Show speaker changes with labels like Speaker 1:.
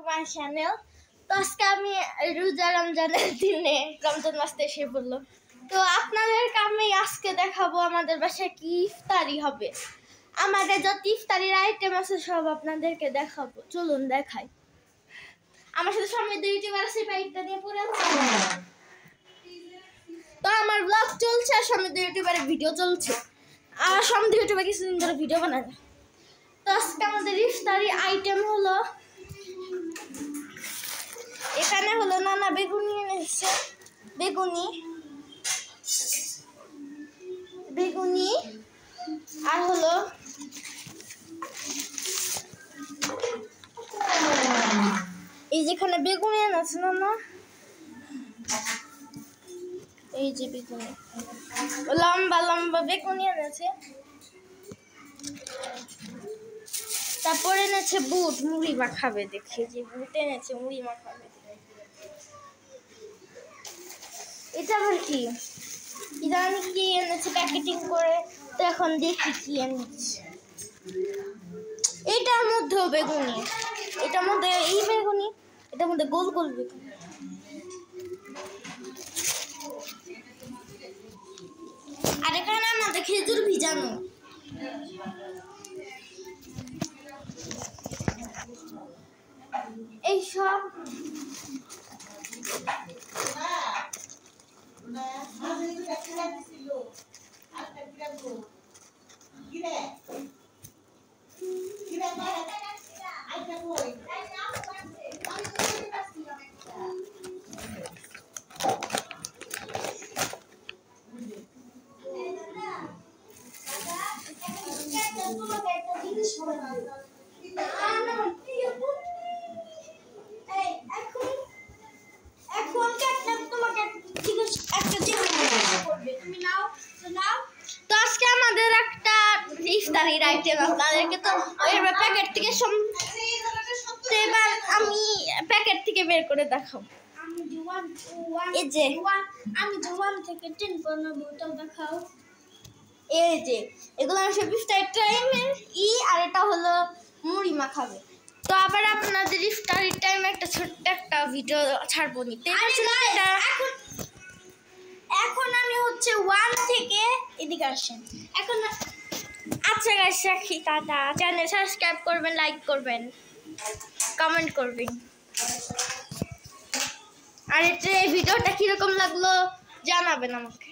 Speaker 1: My channel. তো আজকে আমি রোজা রমজানের দিনে রমজান মাস এসে বললো, তো আপনাদেরকে আমি আজকে দেখাবো আমাদের বাসায় কি ইফতারি হবে। আমাদের যত ইফতারির আইটেম আছে সব আপনাদেরকে দেখাবো, চলুন দেখাই। আমার সাথে সামনে দুই ইউটিউবার আছে, বাইকটা নিয়ে পড়ে আছে। তো আমার ব্লগ চলছে আর সামনে দুই ইউটিউবারের ভিডিও চলছে, আর সামনে দুই ইউটিউবার কিছুদিন ধরে ভিডিও বানায়। তো আজকে আমাদের ইফতারি আইটেম হলো, এখানে হলো নানা বেগুনি এনেছে, বেগুনি আর হলো এই যেখানে বেগুনি এনেছে নানা, এই যে বেগুনি লম্বা লম্বা বেগুনি এনেছে। তারপরে এনেছে বুট, মুড়ি মাখাবে। দেখি যে বুট এনেছে, মুড়ি মাখাবে। এটা আবার কি জানি কি এনেছে প্যাকেটিং করে, তো এখন দেখি কি এনেছে। এটার মধ্যেও বেগুনি, এটার মধ্যে এই বেগুনি, এটার মধ্যে গোল গোল বেগুনি। আর এখানে আমাদের খেজুর ভিজানো। এইসব তো আজকে আমাদের একটা ইফতারির আইটেম আপনাদেরকে তো প্যাকেট থেকে এবার আমি প্যাকেট থেকে বের করে দেখাবো। এই যে আমি 1 থেকে 10 পর্যন্ত বোতল দেখাও। এই যে এগুলো আমি সব ইফতারির টাইমের আর এটা হলো মুড়ি মাখাবে। তো আবার আপনাদের ইফতারির টাইমে একটা ছোট্ট একটা ভিডিও ছাড়বো নিতে। এখন আমি হচ্ছে 1 থেকে এদিকে আসেন এখন। আচ্ছা গাইস, রাখি, টাটা। চ্যানেল সাবস্ক্রাইব করবেন, লাইক করবেন, কমেন্ট করবেন। আর এই ভিডিওটা কিরকম লাগলো জানাবেন আমাকে।